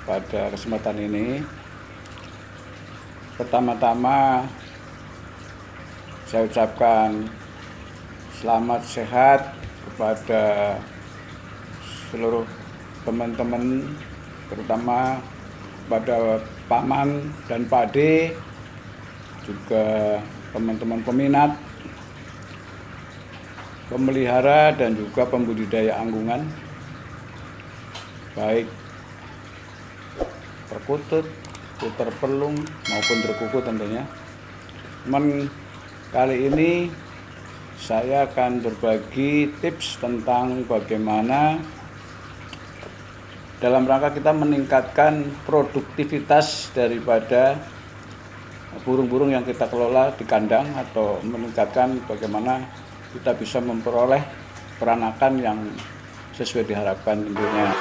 pada kesempatan ini. Pertama-tama saya ucapkan selamat sehat kepada seluruh teman-teman, terutama pada Paman dan Pak D, juga teman-teman peminat, pemelihara dan juga pembudidaya anggungan, baik perkutut, puter pelung maupun berkuku tentunya. Cuman kali ini saya akan berbagi tips tentang bagaimana dalam rangka kita meningkatkan produktivitas daripada burung-burung yang kita kelola di kandang, atau meningkatkan bagaimana kita bisa memperoleh peranakan yang sesuai diharapkan tentunya.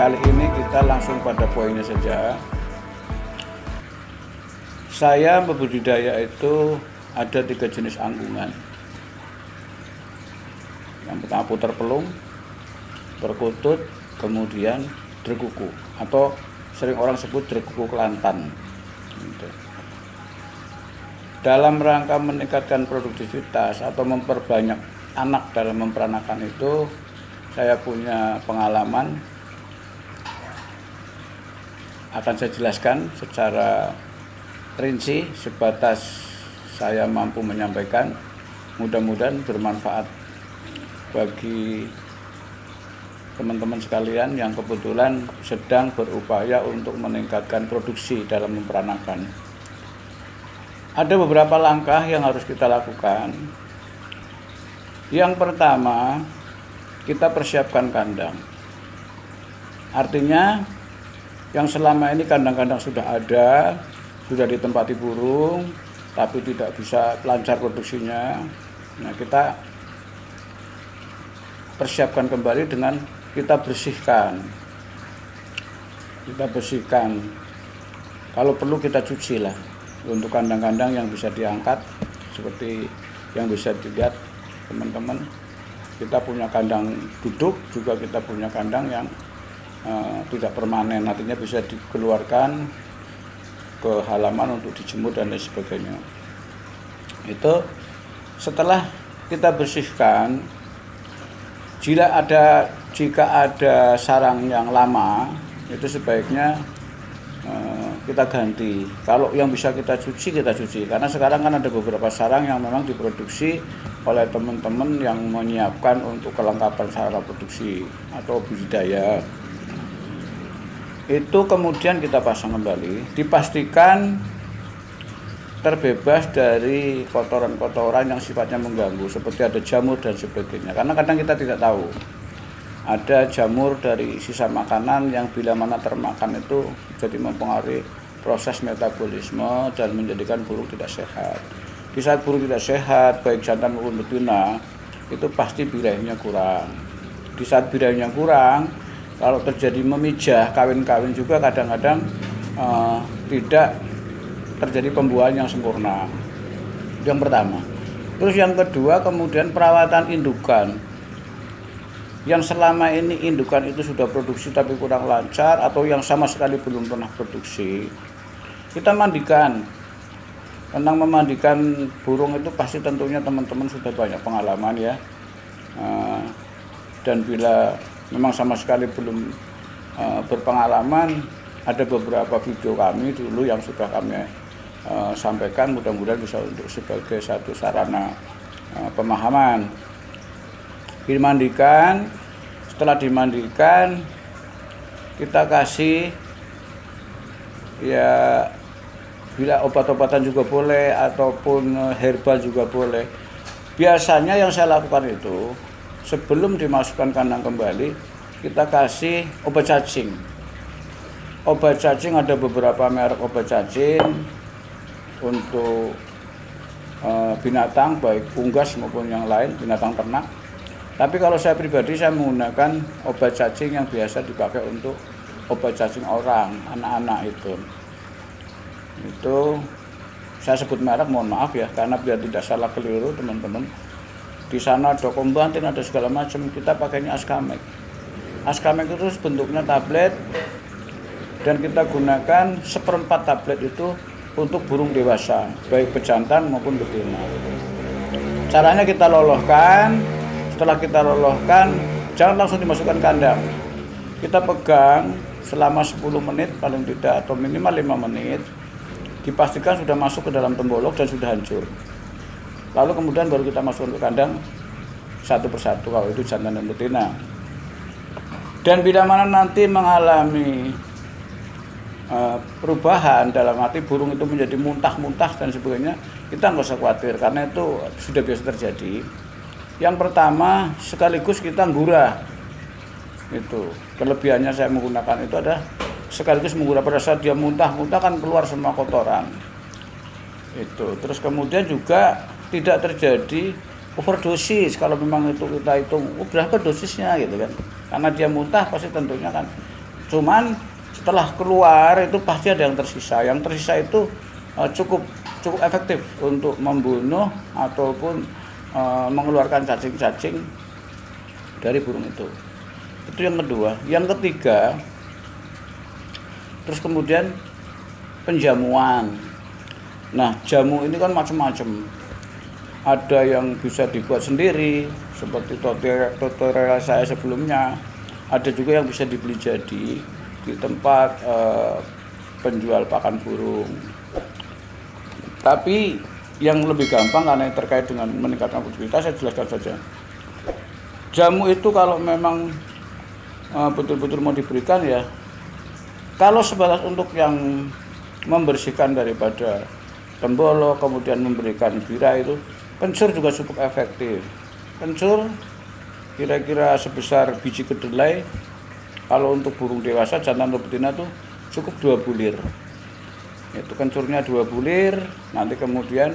Kali ini kita langsung pada poinnya saja. Saya berbudidaya itu ada 3 jenis anggungan. Yang pertama puter pelung, perkutut, kemudian derkuku, atau sering orang sebut derkuku Kelantan. Dalam rangka meningkatkan produktivitas atau memperbanyak anak dalam memperanakan itu, saya punya pengalaman. Akan saya jelaskan secara rinci sebatas saya mampu menyampaikan. Mudah-mudahan bermanfaat bagi teman-teman sekalian yang kebetulan sedang berupaya untuk meningkatkan produksi dalam memperanakan. Ada beberapa langkah yang harus kita lakukan. Yang pertama, kita persiapkan kandang. Artinya yang selama ini kandang-kandang sudah ada, sudah ditempati burung, tapi tidak bisa lancar produksinya. Nah, kita persiapkan kembali dengan kita bersihkan. Kita bersihkan. Kalau perlu kita cuci lah. Untuk kandang-kandang yang bisa diangkat, seperti yang bisa dilihat teman-teman. Kita punya kandang duduk, juga kita punya kandang yang tidak permanen, artinya bisa dikeluarkan ke halaman untuk dijemur dan lain sebagainya. Itu setelah kita bersihkan, jika ada sarang yang lama, itu sebaiknya kita ganti. Kalau yang bisa kita cuci, karena sekarang kan ada beberapa sarang yang memang diproduksi oleh teman-teman yang menyiapkan untuk kelengkapan sarana produksi atau budidaya. Itu kemudian kita pasang kembali, dipastikan terbebas dari kotoran-kotoran yang sifatnya mengganggu, seperti ada jamur dan sebagainya. Karena kadang kita tidak tahu, ada jamur dari sisa makanan yang bila mana termakan itu jadi mempengaruhi proses metabolisme dan menjadikan burung tidak sehat. Di saat burung tidak sehat, baik jantan maupun betina, itu pasti birahinya kurang. Di saat birahinya kurang, kalau terjadi memijah, kawin-kawin juga kadang-kadang tidak terjadi pembuahan yang sempurna. Itu yang pertama. Terus yang kedua, kemudian perawatan indukan. Yang selama ini indukan itu sudah produksi tapi kurang lancar, atau yang sama sekali belum pernah produksi, kita mandikan. Tentang memandikan burung itu pasti tentunya teman-teman sudah banyak pengalaman ya. Dan bila memang sama sekali belum berpengalaman, ada beberapa video kami dulu yang sudah kami sampaikan, mudah-mudahan bisa untuk sebagai satu sarana pemahaman. Dimandikan, setelah dimandikan kita kasih ya, bila obat-obatan juga boleh ataupun herbal juga boleh. Biasanya yang saya lakukan itu sebelum dimasukkan kandang kembali, kita kasih obat cacing. Obat cacing ada beberapa merek obat cacing untuk binatang, baik unggas maupun yang lain, binatang ternak. Tapi kalau saya pribadi, saya menggunakan obat cacing yang biasa dipakai untuk obat cacing orang, anak-anak itu. Itu saya sebut merek, mohon maaf ya, karena biar tidak salah keliru teman-teman. Di sana ada Kombantin, ada segala macam. Kita pakainya Askamek. Askamek itu bentuknya tablet, dan kita gunakan 1/4 tablet itu untuk burung dewasa, baik pejantan maupun betina. Caranya kita lolohkan. Setelah kita lolohkan, jangan langsung dimasukkan kandang. Kita pegang selama 10 menit paling tidak, atau minimal 5 menit. Dipastikan sudah masuk ke dalam tembolok dan sudah hancur. Lalu kemudian baru kita masukkan ke kandang satu persatu, kalau itu jantan dan betina. Dan bila mana nanti mengalami perubahan dalam arti burung itu menjadi muntah-muntah dan sebagainya, kita nggak usah khawatir, karena itu sudah biasa terjadi. Yang pertama, sekaligus kita gurah. Itu kelebihannya saya menggunakan itu ada sekaligus menggurah. Pada saat dia muntah-muntah kan keluar semua kotoran. Itu terus kemudian juga tidak terjadi overdosis. Kalau memang itu kita hitung berapa dosisnya gitu kan, karena dia muntah pasti tentunya kan. Cuman setelah keluar itu pasti ada yang tersisa. Yang tersisa itu cukup efektif untuk membunuh ataupun mengeluarkan cacing-cacing dari burung itu. Itu yang kedua. Yang ketiga, terus kemudian penjamuan. Nah, jamu ini kan macam-macam. Ada yang bisa dibuat sendiri seperti tutorial saya sebelumnya. Ada juga yang bisa dibeli jadi di tempat penjual pakan burung. Tapi yang lebih gampang karena terkait dengan meningkatkan produktivitas, saya jelaskan saja. Jamu itu kalau memang betul-betul mau diberikan ya, kalau sebatas untuk yang membersihkan daripada tembolok, kemudian memberikan bira, itu kencur juga cukup efektif. Kencur kira-kira sebesar biji kedelai. Kalau untuk burung dewasa jantan atau betina tuh cukup 2 bulir. Itu kencurnya 2 bulir, nanti kemudian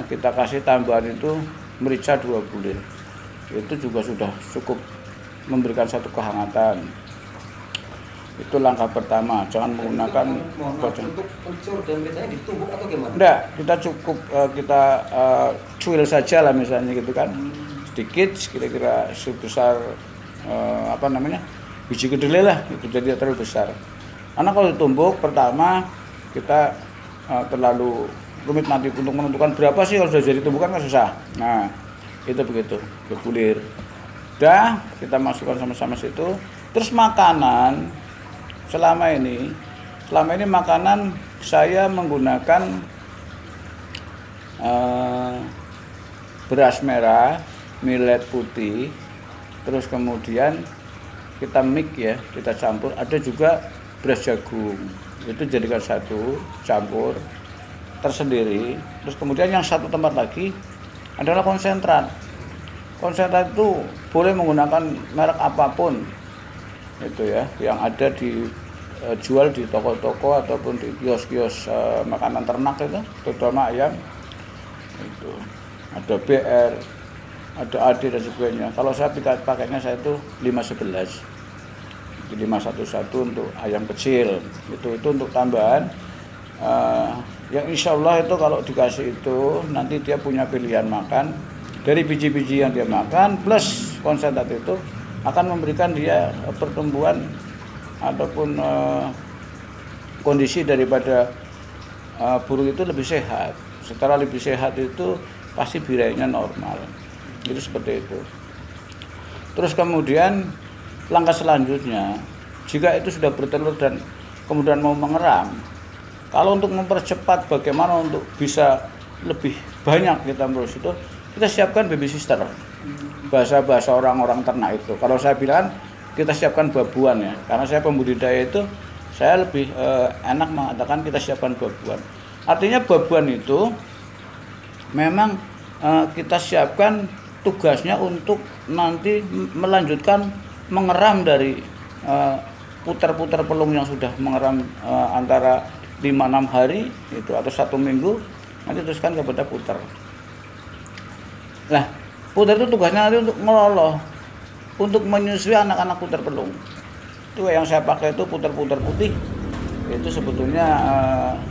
kita kasih tambahan itu merica 2 bulir. Itu juga sudah cukup memberikan satu kehangatan. Itu langkah pertama, jangan menggunakan untuk kencur dan mericanya ditumbuk atau gimana? Enggak, kita cukup kita cuil saja lah misalnya gitu kan. Sedikit, kira-kira sebesar biji kedelai lah, itu jadi terlalu besar. Karena kalau ditumbuk pertama kita terlalu rumit nanti untuk menentukan berapa sih. Kalau sudah jadi tumbukan kan susah. Nah, itu begitu, bergulir. Udah, kita masukkan sama-sama situ. Terus makanan, selama ini makanan saya menggunakan beras merah, millet putih, terus kemudian kita mix ya, kita campur. Ada juga beras jagung, itu jadikan satu, campur tersendiri. Terus kemudian yang satu tempat lagi adalah konsentrat. Konsentrat itu boleh menggunakan merek apapun itu ya, yang ada dijual di toko-toko ataupun di kios-kios makanan ternak itu, terutama ayam. Itu ada BR, ada AD dan sebagainya. Kalau saya pakainya saya itu 511. 511 untuk ayam kecil, itu untuk tambahan yang insya Allah itu kalau dikasih itu nanti dia punya pilihan makan dari biji-biji yang dia makan plus konsentrat itu akan memberikan dia pertumbuhan ataupun kondisi daripada burung itu lebih sehat. Setelah lebih sehat itu pasti birainya normal, itu seperti itu. Terus kemudian langkah selanjutnya, jika itu sudah bertelur dan kemudian mau mengeram, kalau untuk mempercepat bagaimana untuk bisa lebih banyak kita merus itu, kita siapkan baby sister. Bahasa orang-orang ternak itu. Kalau saya bilang kita siapkan babuan ya, karena saya pembudidaya itu saya lebih enak mengatakan kita siapkan babuan. Artinya babuan itu memang kita siapkan tugasnya untuk nanti melanjutkan mengeram dari putar-putar pelung yang sudah mengeram antara 5-6 hari itu atau 1 minggu, nanti teruskan kepada putar. Nah, putar itu tugasnya nanti untuk meloloh, untuk menyusui anak-anak putar pelung. Itu yang saya pakai itu putar-putar putih. Itu sebetulnya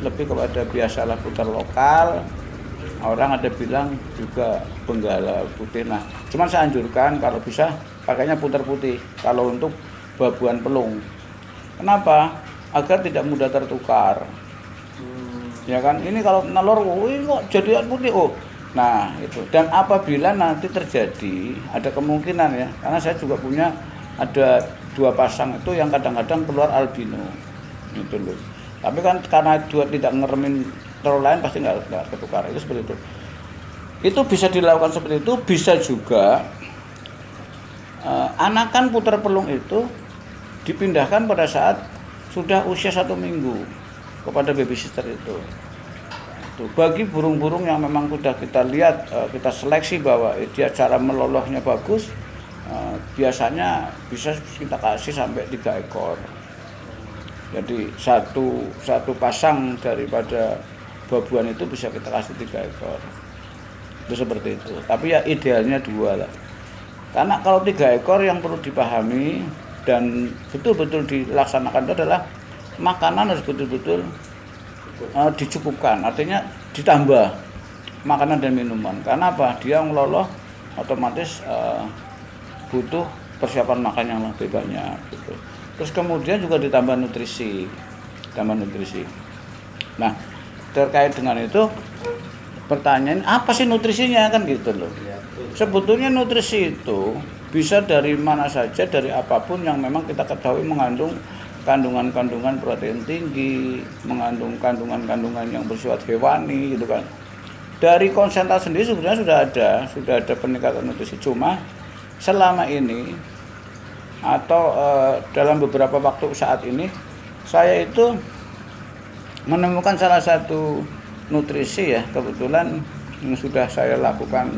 lebih kepada biasalah putar lokal. Orang ada bilang juga benggala putih. Nah, cuman saya anjurkan kalau bisa pakainya putar putih kalau untuk babuan pelung. Kenapa? Agar tidak mudah tertukar. Ya kan, ini kalau nelor, ini kok jadian putih, nah itu. Dan apabila nanti terjadi, ada kemungkinan ya, karena saya juga punya ada 2 pasang itu yang kadang-kadang keluar albino, itu loh. Tapi kan karena dua tidak ngeremin terlalu lain pasti nggak ketukar, itu seperti itu. Itu bisa dilakukan seperti itu, bisa juga anakan putar pelung itu dipindahkan pada saat sudah usia 1 minggu kepada baby sister itu. Bagi burung-burung yang memang sudah kita lihat, kita seleksi bahwa dia cara melolohnya bagus, biasanya bisa kita kasih sampai 3 ekor. Jadi satu pasang daripada babuan itu bisa kita kasih 3 ekor. Itu seperti itu. Tapi ya idealnya 2 lah. Karena kalau 3 ekor yang perlu dipahami dan betul-betul dilaksanakan itu adalah makanan harus betul-betul dicukupkan, artinya ditambah makanan dan minuman. Karena apa? Dia ngeloloh otomatis butuh persiapan makan yang lebih banyak gitu. Terus kemudian juga ditambah nutrisi. Nah, terkait dengan itu pertanyaan apa sih nutrisinya kan gitu loh. Sebetulnya nutrisi itu bisa dari mana saja, dari apapun yang memang kita ketahui mengandung kandungan-kandungan protein tinggi, mengandung kandungan-kandungan yang bersifat hewani gitu kan. Dari konsentrasi sendiri sebenarnya sudah ada peningkatan nutrisi, cuma selama ini atau dalam beberapa waktu saat ini saya itu menemukan salah satu nutrisi ya, kebetulan yang sudah saya lakukan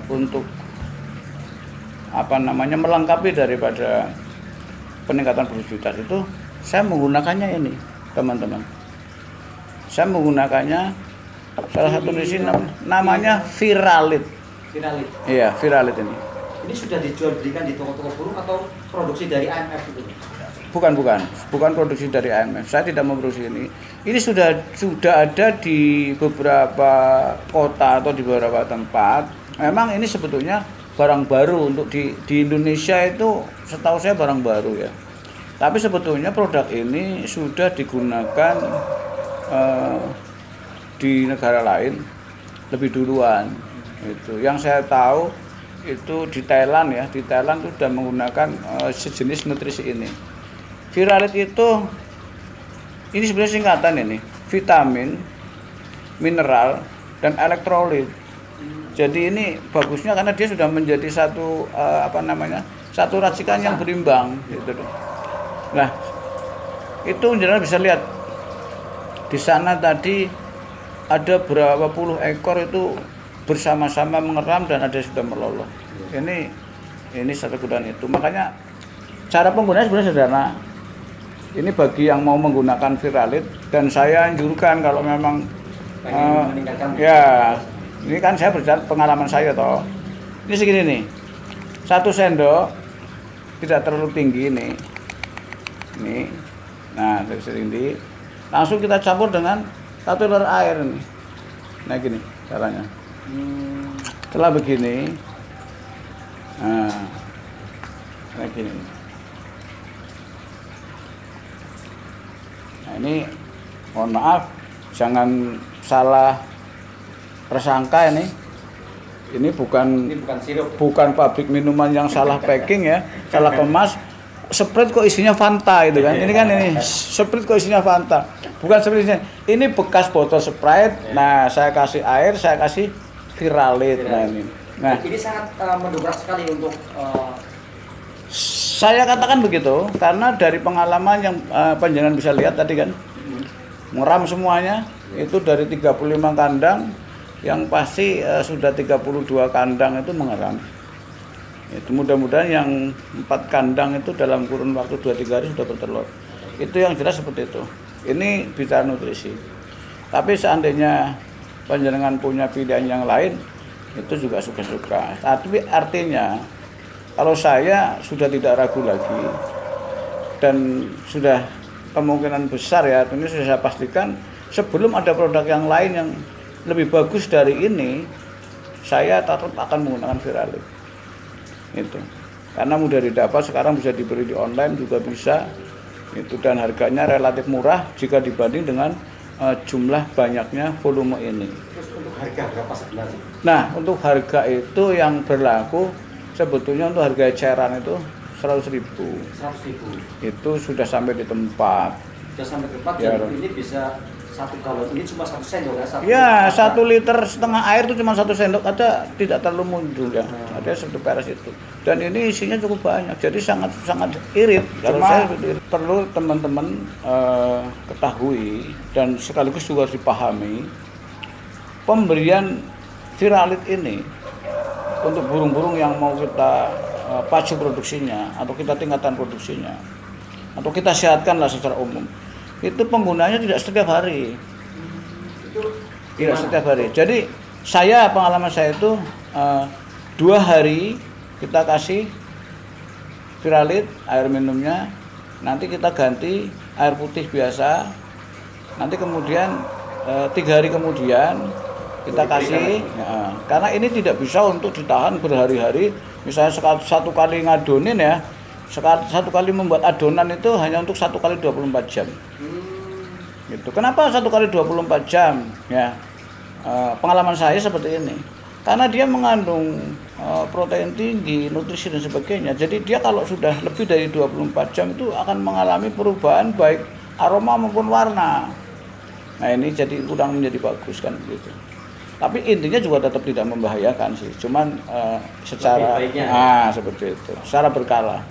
untuk melengkapi daripada peningkatan produktivitas itu. Saya menggunakannya ini teman-teman, saya menggunakannya salah satu nutrisi namanya Viralit. Iya, Viralit ini. Ini sudah dijual belikan di toko-toko burung atau produksi dari AMF itu? Bukan produksi dari AMF. Saya tidak memproduksi ini. Ini sudah ada di beberapa kota atau di beberapa tempat. Memang ini sebetulnya barang baru untuk di Indonesia itu, setahu saya barang baru ya. Tapi sebetulnya produk ini sudah digunakan di negara lain lebih duluan. Itu yang saya tahu itu di Thailand ya. Di Thailand itu sudah menggunakan sejenis nutrisi ini. Viralit itu ini sebenarnya singkatan ini, vitamin, mineral, dan elektrolit. Jadi ini bagusnya karena dia sudah menjadi satu satu racikan yang berimbang gitu. Nah, itu general bisa lihat di sana tadi ada berapa puluh ekor itu bersama-sama mengeram dan ada yang sudah meloloh. Ini satu kegunaan itu. Makanya cara penggunaannya sebenarnya sederhana. Ini bagi yang mau menggunakan Viralit, dan saya anjurkan kalau memang ya, ini kan saya berbicara pengalaman saya toh. Ini segini nih, 1 sendok, tidak terlalu tinggi nih. Nah dari sini langsung kita campur dengan 1 liter air nih. Nah gini caranya. Setelah begini, nah gini. Nah ini mohon maaf, jangan salah persangka ini. Ini bukan sirup, bukan pabrik minuman yang salah packing ya, salah kemas. Sprite kok isinya Fanta itu kan. Ini kan ini Sprite kok isinya Fanta. Bukan seperti ini. Ini bekas botol Sprite. Nah, saya kasih air, saya kasih Viralit. Nah ini. Nah, ini sangat mendongkrak sekali untuk saya katakan begitu karena dari pengalaman yang panjenengan bisa lihat tadi kan, muram semuanya itu dari 35 kandang yang pasti sudah 32 kandang itu mengeram. Itu mudah-mudahan yang 4 kandang itu dalam kurun waktu 2-3 hari sudah bertelur. Itu yang jelas seperti itu. Ini bicara nutrisi. Tapi seandainya panjenengan punya pilihan yang lain, itu juga suka-suka. Tapi artinya kalau saya sudah tidak ragu lagi dan sudah kemungkinan besar ya, ini sudah saya pastikan sebelum ada produk yang lain yang lebih bagus dari ini, saya tetap akan menggunakan Viralit. Itu. Karena mudah didapat, sekarang bisa dibeli di online juga bisa. Itu dan harganya relatif murah jika dibanding dengan jumlah banyaknya volume ini. Terus untuk harga berapa sebenarnya? Nah, untuk harga itu yang berlaku sebetulnya untuk harga eceran itu 100.000. 100.000. Itu sudah sampai di tempat. Sudah sampai di tempat Ya, dan ini bisa 1 galon ini cuma 1 sendok Ya, ya? 1,5 liter air itu cuma 1 sendok aja, tidak terlalu muncul ya. Ada satu peres itu. Dan ini isinya cukup banyak, jadi sangat irit. Kalau saya perlu teman-teman ketahui dan sekaligus juga harus dipahami, pemberian Viralit ini untuk burung-burung yang mau kita pacu produksinya atau kita tingkatkan produksinya atau kita sehatkanlah secara umum. Itu penggunanya tidak setiap hari. Tidak setiap hari. Jadi pengalaman saya itu 2 hari kita kasih Viralit air minumnya, nanti kita ganti air putih biasa, nanti kemudian 3 hari kemudian kita kasih karena ini tidak bisa untuk ditahan berhari-hari. Misalnya satu kali ngadonin ya, satu kali membuat adonan itu hanya untuk 1 kali 24 jam. Gitu. Kenapa 1 kali 24 jam? Ya, pengalaman saya seperti ini. Karena dia mengandung protein tinggi, nutrisi dan sebagainya. Jadi dia kalau sudah lebih dari 24 jam itu akan mengalami perubahan baik aroma maupun warna. Nah ini jadi kurang menjadi bagus kan gitu. Tapi intinya juga tetap tidak membahayakan sih. Cuman secara seperti itu, secara berkala.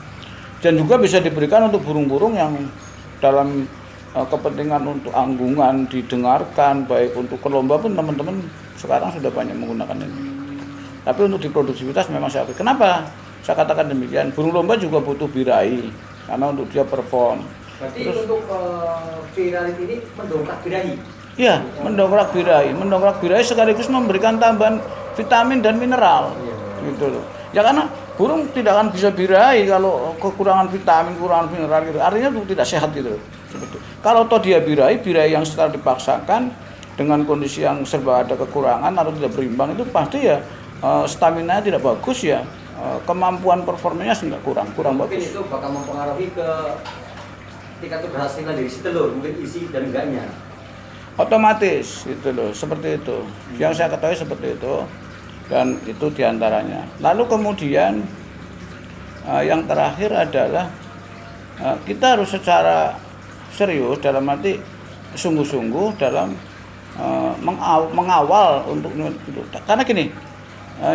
Dan juga bisa diberikan untuk burung-burung yang dalam kepentingan untuk anggungan didengarkan, baik untuk ke lomba pun teman-teman sekarang sudah banyak menggunakan ini. Tapi untuk di produktivitas memang saya akui. Kenapa saya katakan demikian? Burung lomba juga butuh birahi karena untuk dia perform. Berarti untuk Viralit ini mendongkrak birahi? Iya, mendongkrak birahi sekaligus memberikan tambahan vitamin dan mineral. Gitu loh. Ya karena burung tidak akan bisa birahi kalau kekurangan vitamin, kekurangan mineral gitu. Artinya itu tidak sehat gitu. Kalau toh dia birahi yang setelah dipaksakan dengan kondisi yang serba ada kekurangan atau tidak berimbang itu pasti ya stamina tidak bagus ya, kemampuan performanya sudah kurang Mungkin bagus. itu bakal mempengaruhi ke tingkat keberhasilan dari si telur, mungkin isi dan enggaknya. Otomatis itu loh, seperti itu. Yang saya ketahui seperti itu dan itu diantaranya. Lalu kemudian yang terakhir adalah kita harus secara serius dalam arti sungguh-sungguh dalam mengawal untuk itu. Karena gini,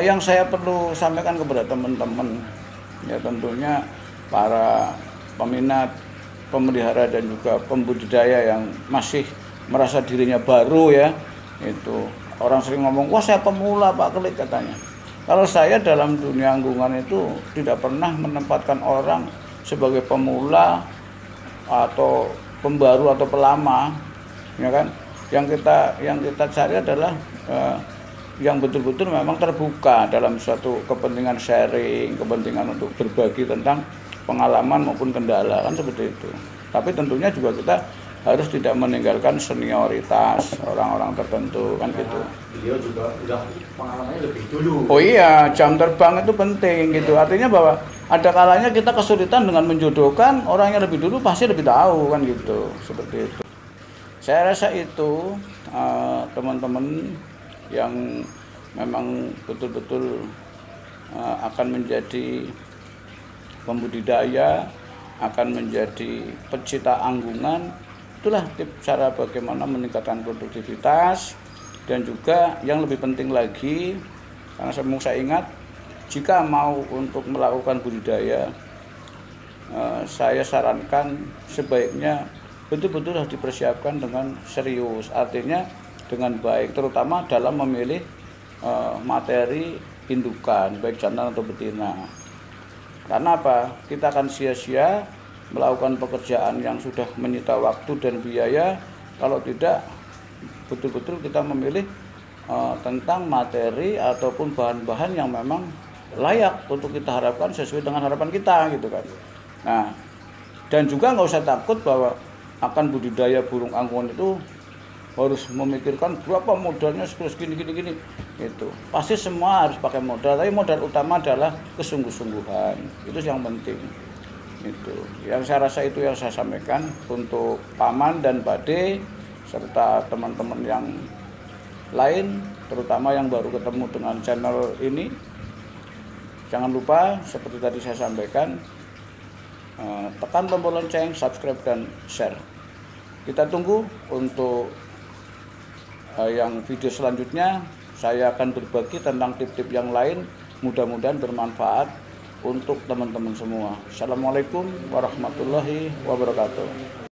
yang saya perlu sampaikan kepada teman-teman ya tentunya para peminat, pemelihara dan juga pembudidaya yang masih merasa dirinya baru ya, itu orang sering ngomong, wah saya pemula Pak Kelik katanya. Kalau saya dalam dunia anggungan itu tidak pernah menempatkan orang sebagai pemula atau pembaru atau pelama, ya kan? Yang kita cari adalah yang betul-betul memang terbuka dalam suatu kepentingan sharing, kepentingan untuk berbagi tentang pengalaman maupun kendala kan seperti itu. Tapi tentunya juga kita harus tidak meninggalkan senioritas orang-orang tertentu kan gitu. Beliau juga udah pengalamannya lebih dulu. Oh iya, jam terbang itu penting gitu. Artinya bahwa ada kalanya kita kesulitan dengan menjodohkan orang yang lebih dulu pasti lebih tahu kan gitu. Seperti itu. Saya rasa itu teman-teman yang memang betul-betul akan menjadi pembudidaya, akan menjadi pecinta anggungan. Itulah tips cara bagaimana meningkatkan produktivitas Dan juga yang lebih penting lagi, karena saya ingat, jika mau untuk melakukan budidaya, saya sarankan sebaiknya betul-betul harus dipersiapkan dengan serius, artinya dengan baik, terutama dalam memilih materi indukan, baik jantan atau betina. Karena apa? Kita akan sia-sia melakukan pekerjaan yang sudah menyita waktu dan biaya kalau tidak betul-betul kita memilih tentang materi ataupun bahan-bahan yang memang layak untuk kita harapkan sesuai dengan harapan kita gitu kan. Nah, dan juga nggak usah takut bahwa akan budidaya burung angkuhan itu harus memikirkan berapa modalnya segini itu. Pasti semua harus pakai modal, tapi modal utama adalah kesungguh-sungguhan. Itu yang penting. Itu yang saya rasa, itu yang saya sampaikan untuk Paman dan Bade serta teman-teman yang lain, terutama yang baru ketemu dengan channel ini. Jangan lupa seperti tadi saya sampaikan, tekan tombol lonceng, subscribe dan share. Kita tunggu untuk yang video selanjutnya. Saya akan berbagi tentang tip-tip yang lain, mudah-mudahan bermanfaat untuk teman-teman semua. Assalamualaikum warahmatullahi wabarakatuh.